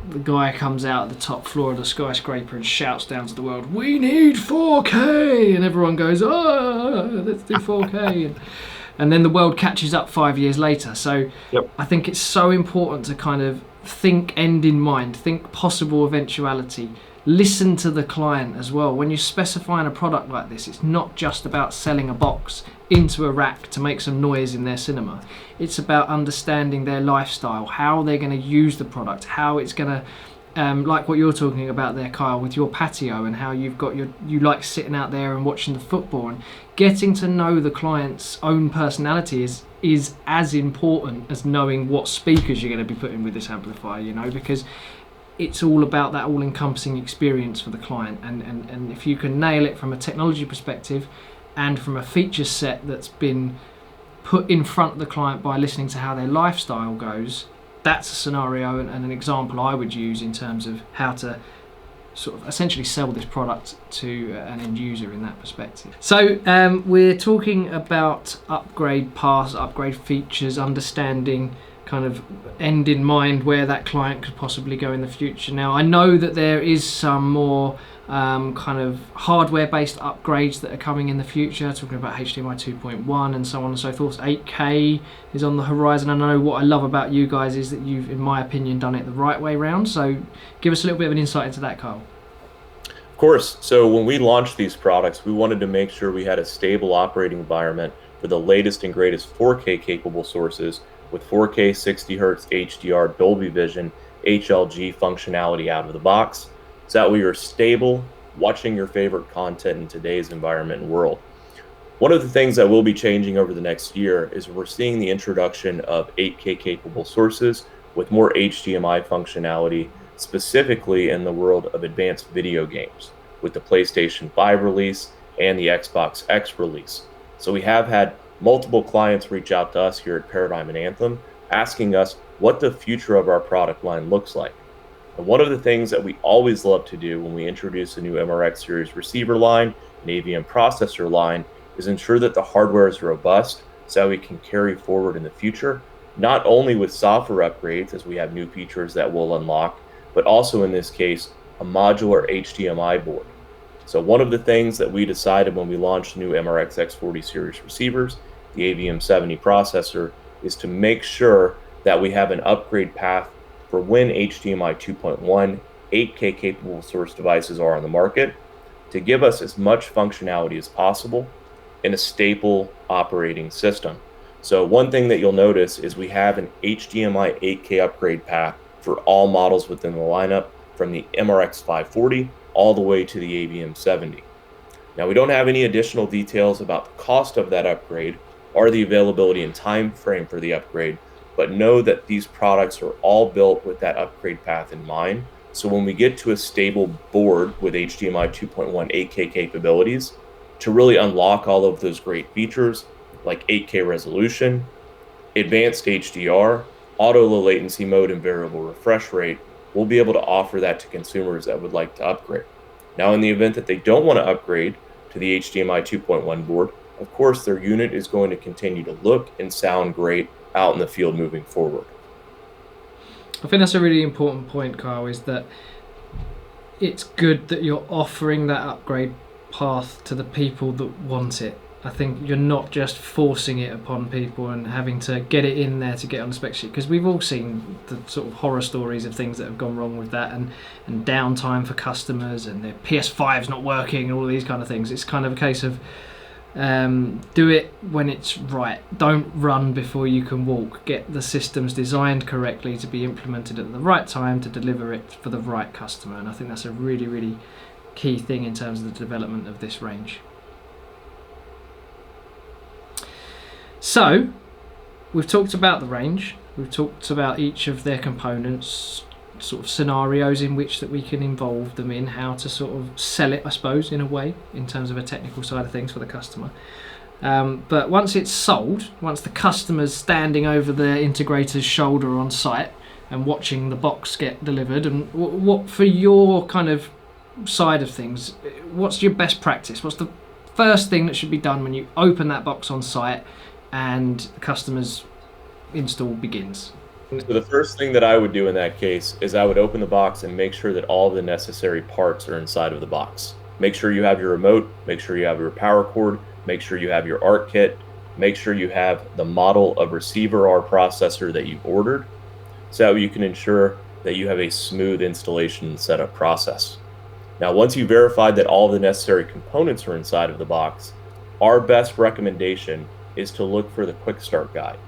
the guy comes out at the top floor of the skyscraper and shouts down to the world, "We need 4K!" And everyone goes, "Oh, let's do 4K." And then the world catches up 5 years later. So I think it's so important to kind of think end in mind, think possible eventuality, listen to the client as well. When you're specifying a product like this, it's not just about selling a box into a rack to make some noise in their cinema. It's about understanding their lifestyle, how they're going to use the product, how it's going to, like what you're talking about there, Kyle, with your patio, and how you like sitting out there and watching the football, and getting to know the client's own personality is as important as knowing what speakers you're going to be putting with this amplifier, because it's all about that all-encompassing experience for the client. And if you can nail it from a technology perspective and from a feature set that's been put in front of the client by listening to how their lifestyle goes, that's a scenario and an example I would use in terms of how to sort of essentially sell this product to an end user in that perspective. So we're talking about upgrade paths, upgrade features, understanding kind of end in mind where that client could possibly go in the future. Now, I know that there is some more kind of hardware-based upgrades that are coming in the future, talking about HDMI 2.1 and so on and so forth. 8K is on the horizon. And I know what I love about you guys is that you've, in my opinion, done it the right way round. So give us a little bit of an insight into that, Kyle. Of course. So when we launched these products, we wanted to make sure we had a stable operating environment for the latest and greatest 4K capable sources with 4K 60Hz HDR Dolby Vision HLG functionality out of the box, so that way you're stable watching your favorite content in today's environment and world. One of the things that will be changing over the next year is we're seeing the introduction of 8K capable sources with more HDMI functionality, specifically in the world of advanced video games with the PlayStation 5 release and the Xbox X release. So we have had multiple clients reach out to us here at Paradigm and Anthem asking us what the future of our product line looks like. And one of the things that we always love to do when we introduce a new MRX series receiver line, an AVM processor line, is ensure that the hardware is robust so we can carry forward in the future, not only with software upgrades as we have new features that will unlock, but also in this case, a modular HDMI board. So one of the things that we decided when we launched new MRX X40 series receivers, the AVM70 processor, is to make sure that we have an upgrade path for when HDMI 2.1 8K capable source devices are on the market, to give us as much functionality as possible in a stable operating system. So one thing that you'll notice is we have an HDMI 8K upgrade path for all models within the lineup, from the MRX 540 all the way to the AVM70. Now, we don't have any additional details about the cost of that upgrade or the availability and time frame for the upgrade, but know that these products are all built with that upgrade path in mind. So when we get to a stable board with HDMI 2.1 8K capabilities, to really unlock all of those great features like 8K resolution, advanced HDR, auto low latency mode, and variable refresh rate, we'll be able to offer that to consumers that would like to upgrade. Now, in the event that they don't want to upgrade to the HDMI 2.1 board, of course, their unit is going to continue to look and sound great out in the field moving forward. I think that's a really important point, Kyle, is that it's good that you're offering that upgrade path to the people that want it. I think you're not just forcing it upon people and having to get it in there to get on the spec sheet, because we've all seen the sort of horror stories of things that have gone wrong with that, and downtime for customers, and their PS5's not working and all these kind of things. It's kind of a case of do it when it's right. Don't run before you can walk. Get the systems designed correctly to be implemented at the right time to deliver it for the right customer. And I think that's a really, really key thing in terms of the development of this range. So we've talked about the range, we've talked about each of their components, sort of scenarios in which that we can involve them in, how to sort of sell it, I suppose, in a way, in terms of a technical side of things for the customer. But once it's sold, once the customer's standing over the integrator's shoulder on site and watching the box get delivered, and what for your kind of side of things, what's your best practice? What's the first thing that should be done when you open that box on site and the customer's install begins? So the first thing that I would do in that case is I would open the box and make sure that all the necessary parts are inside of the box. Make sure you have your remote, make sure you have your power cord, make sure you have your ARC kit, make sure you have the model of receiver or processor that you've ordered, so you can ensure that you have a smooth installation and setup process. Now, once you've verified that all the necessary components are inside of the box, our best recommendation is to look for the Quick Start Guide.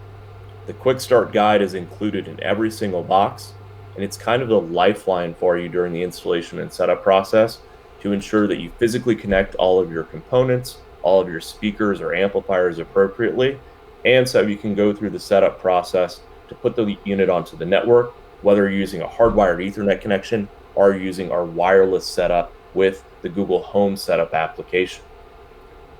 The Quick Start Guide is included in every single box, and it's kind of the lifeline for you during the installation and setup process to ensure that you physically connect all of your components, all of your speakers or amplifiers appropriately, and so you can go through the setup process to put the unit onto the network, whether you're using a hardwired Ethernet connection or using our wireless setup with the Google Home Setup application.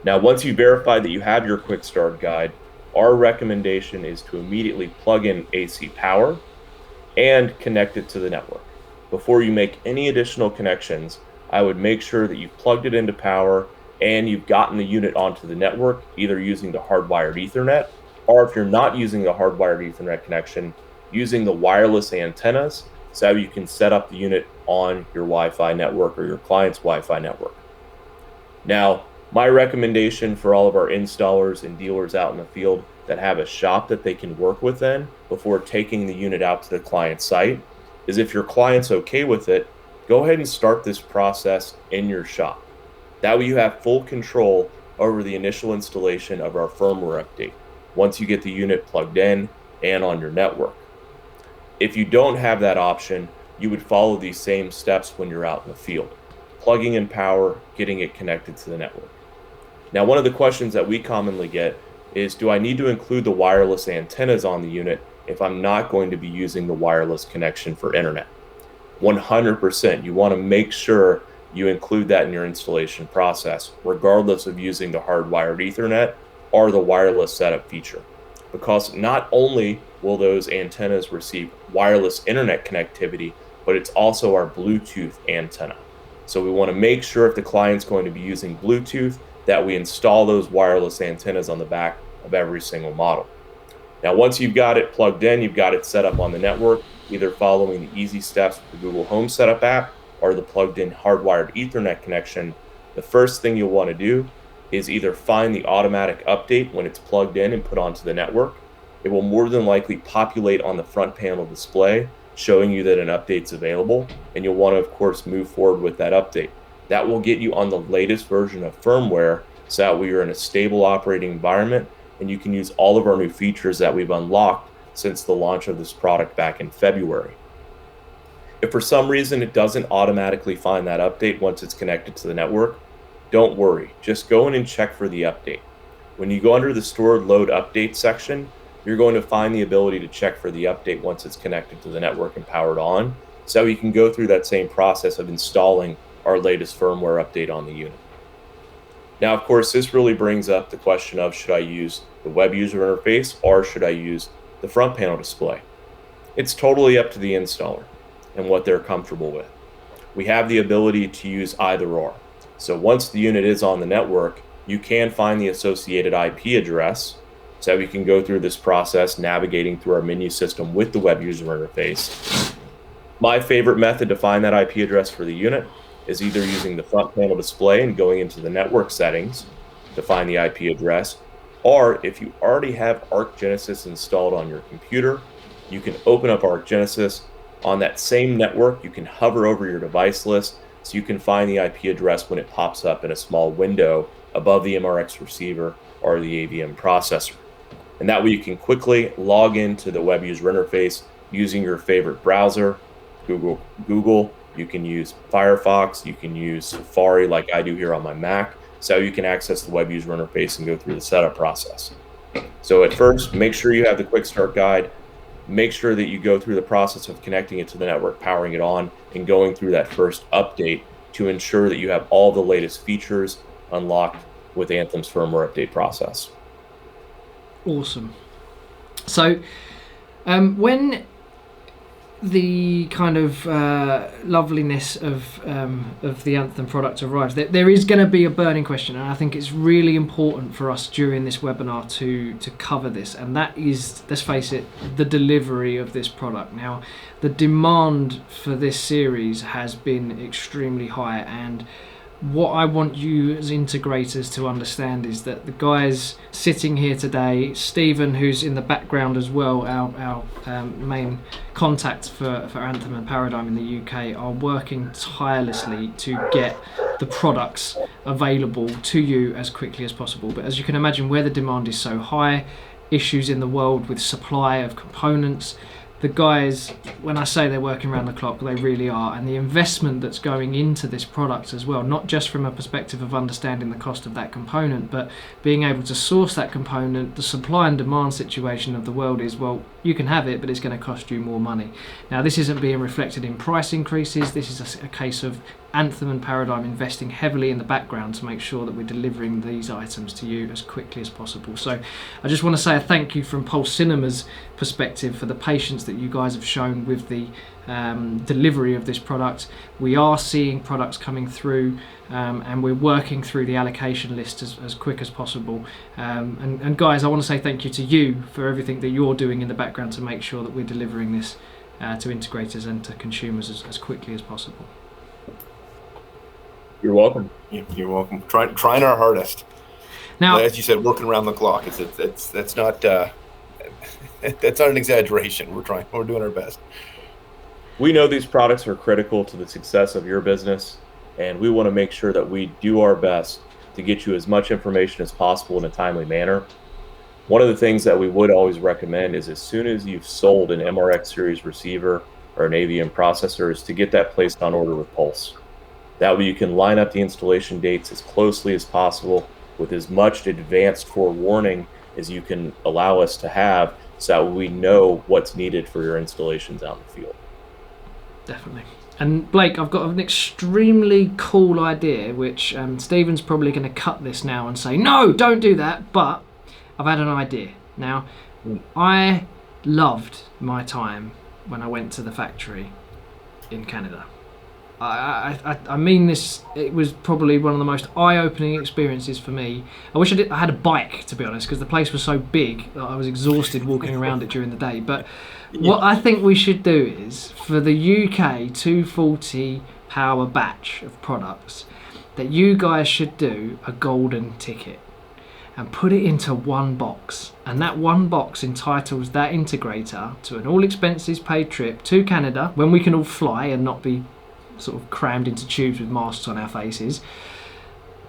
Now, once you verify that you have your Quick Start Guide, our recommendation is to immediately plug in AC power and connect it to the network. Before you make any additional connections, I would make sure that you've plugged it into power and you've gotten the unit onto the network, either using the hardwired Ethernet, or if you're not using the hardwired Ethernet connection, using the wireless antennas, so you can set up the unit on your Wi-Fi network or your client's Wi-Fi network. Now, my recommendation for all of our installers and dealers out in the field that have a shop that they can work within before taking the unit out to the client site is, if your client's okay with it, go ahead and start this process in your shop. That way you have full control over the initial installation of our firmware update once you get the unit plugged in and on your network. If you don't have that option, you would follow these same steps when you're out in the field: plugging in power, getting it connected to the network. Now, one of the questions that we commonly get is, do I need to include the wireless antennas on the unit if I'm not going to be using the wireless connection for internet? 100%. You want to make sure you include that in your installation process, regardless of using the hardwired Ethernet or the wireless setup feature. Because not only will those antennas receive wireless internet connectivity, but it's also our Bluetooth antenna. So we want to make sure, if the client's going to be using Bluetooth, that we install those wireless antennas on the back of every single model. Now, once you've got it plugged in, you've got it set up on the network, either following the easy steps with the Google Home Setup app or the plugged in hardwired Ethernet connection, the first thing you'll want to do is either find the automatic update when it's plugged in and put onto the network. It will more than likely populate on the front panel display, showing you that an update's available, and you'll want to, of course, move forward with that update. That will get you on the latest version of firmware, so that we are in a stable operating environment and you can use all of our new features that we've unlocked since the launch of this product back in February. If for some reason it doesn't automatically find that update once it's connected to the network, don't worry, just go in and check for the update. When you go under the stored load update section, you're going to find the ability to check for the update once it's connected to the network and powered on, so you can go through that same process of installing our latest firmware update on the unit. Now, of course, this really brings up the question of, should I use the web user interface or should I use the front panel display? It's totally up to the installer and what they're comfortable with. We have the ability to use either or. So once the unit is on the network, you can find the associated IP address, so we can go through this process navigating through our menu system with the web user interface. My favorite method to find that IP address for the unit is either using the front panel display and going into the network settings to find the IP address, or if you already have ArcGenesis installed on your computer, you can open up ArcGenesis. On that same network, you can hover over your device list so you can find the IP address when it pops up in a small window above the MRX receiver or the AVM processor. And that way you can quickly log into the web user interface using your favorite browser, Google. You can use Firefox, you can use Safari like I do here on my Mac, so you can access the web user interface and go through the setup process. So at first, make sure you have the Quick Start Guide. Make sure that you go through the process of connecting it to the network, powering it on, and going through that first update to ensure that you have all the latest features unlocked with Anthem's firmware update process. Awesome. So when the kind of loveliness of the Anthem product arrives, there is going to be a burning question, and I think it's really important for us during this webinar to cover this, and that is, let's face it, the delivery of this product. Now, the demand for this series has been extremely high, and what I want you as integrators to understand is that the guys sitting here today, Stephen, who's in the background as well, our main contact for Anthem and Paradigm in the UK, are working tirelessly to get the products available to you as quickly as possible. But as you can imagine, where the demand is so high, issues in the world with supply of components, the guys, when I say they're working around the clock, they really are. And the investment that's going into this product as well, not just from a perspective of understanding the cost of that component, but being able to source that component. The supply and demand situation of the world is, well, you can have it, but it's going to cost you more money. Now, this isn't being reflected in price increases. This is a case of Anthem and Paradigm investing heavily in the background to make sure that we're delivering these items to you as quickly as possible. So I just want to say a thank you from Pulse Cinema's perspective for the patience that you guys have shown with the delivery of this product. We are seeing products coming through, and we're working through the allocation list as quick as possible. And guys, I want to say thank you to you for everything that you're doing in the background to make sure that we're delivering this to integrators and to consumers as quickly as possible. You're welcome. You're welcome. Trying our hardest. Now, as you said, working around the clock. That's not that's not an exaggeration. We're doing our best. We know these products are critical to the success of your business, and we want to make sure that we do our best to get you as much information as possible in a timely manner. One of the things that we would always recommend is, as soon as you've sold an MRX series receiver or an AVM processor, is to get that placed on order with Pulse. That way you can line up the installation dates as closely as possible with as much advanced forewarning as you can allow us to have, so that we know what's needed for your installations out in the field. Definitely. And Blake, I've got an extremely cool idea, which Stephen's probably going to cut this now and say, no, don't do that, but I've had an idea. Now, I loved my time when I went to the factory in Canada. I mean this, it was probably one of the most eye-opening experiences for me. I wish I had a bike, to be honest, because the place was so big that I was exhausted walking around it during the day. But what I think we should do is, for the UK 240 power batch of products, that you guys should do a golden ticket and put it into one box, and that one box entitles that integrator to an all expenses paid trip to Canada, when we can all fly and not be sort of crammed into tubes with masks on our faces,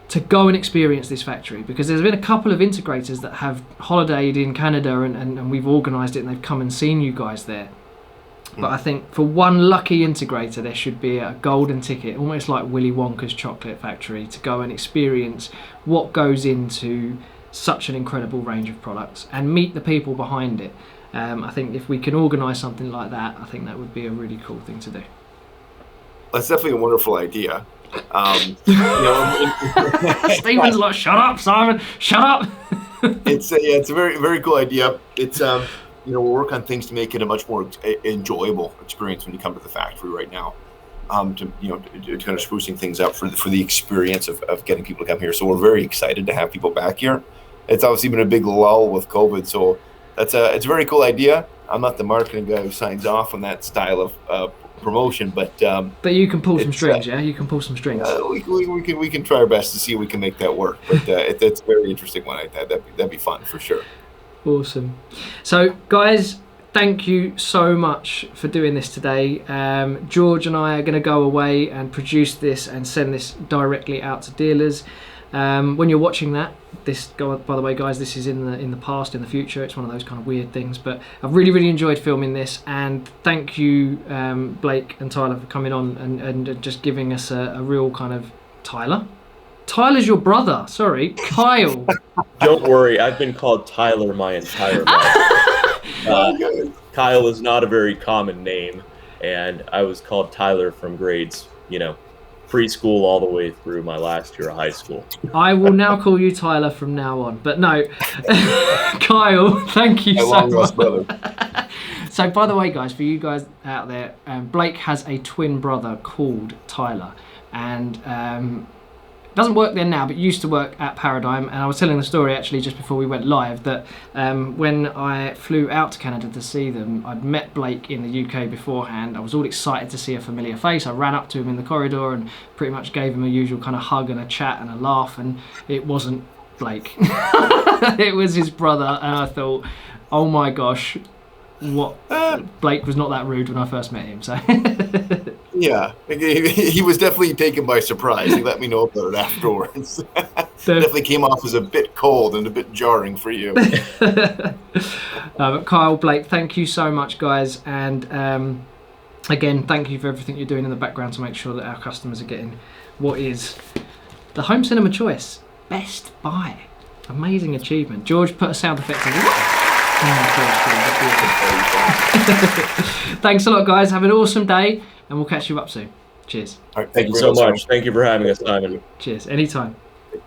to go and experience this factory. Because there's been a couple of integrators that have holidayed in Canada, and we've organised it and they've come and seen you guys there. But I think for one lucky integrator, there should be a golden ticket, almost like Willy Wonka's chocolate factory, to go and experience what goes into such an incredible range of products and meet the people behind it. I think if we can organise something like that, I think that would be a really cool thing to do. That's definitely a wonderful idea. Stephen's like, shut up, Simon, shut up. It's a very, very cool idea. It's we'll work on things to make it a much more enjoyable experience when you come to the factory right now. To kind of sprucing things up for the experience of getting people to come here. So we're very excited to have people back here. It's obviously been a big lull with COVID, so it's a very cool idea. I'm not the marketing guy who signs off on that style of promotion, but you can pull some strings. You can pull some strings. We can try our best to see if we can make that work. But it's a very interesting one. That'd be fun for sure. Awesome. So guys, thank you so much for doing this today. George and I are going to go away and produce this and send this directly out to dealers. When you're watching that, by the way, guys, this is in the past, in the future. It's one of those kind of weird things, but I've really, really enjoyed filming this, and thank you, Blake and Tyler, for coming on and just giving us a real kind of Tyler's your brother. Sorry, Kyle. Don't worry, I've been called Tyler my entire life. Kyle is not a very common name, and I was called Tyler from grades, preschool all the way through my last year of high school. I will now call you Tyler from now on. But no, Kyle, thank you so much. So So, by the way, guys, for you guys out there, Blake has a twin brother called Tyler, and doesn't work there now, but used to work at Paradigm. And I was telling the story actually just before we went live that when I flew out to Canada to see them, I'd met Blake in the UK beforehand. I was all excited to see a familiar face. I ran up to him in the corridor and pretty much gave him a usual kind of hug and a chat and a laugh, and it wasn't Blake. It was his brother, and I thought, oh my gosh, what? Blake was not that rude when I first met him. So yeah, he was definitely taken by surprise. He let me know about it afterwards. Definitely came off as a bit cold and a bit jarring for you. But Kyle, Blake, thank you so much, guys, and again, thank you for everything you're doing in the background to make sure that our customers are getting what is the home cinema choice. Best Buy. Amazing achievement. George, put a sound effect in. Thanks a lot, guys. Have an awesome day, and we'll catch you up soon. Cheers. All right, Thank you so much. Thank you for having us, Simon. Cheers. Anytime.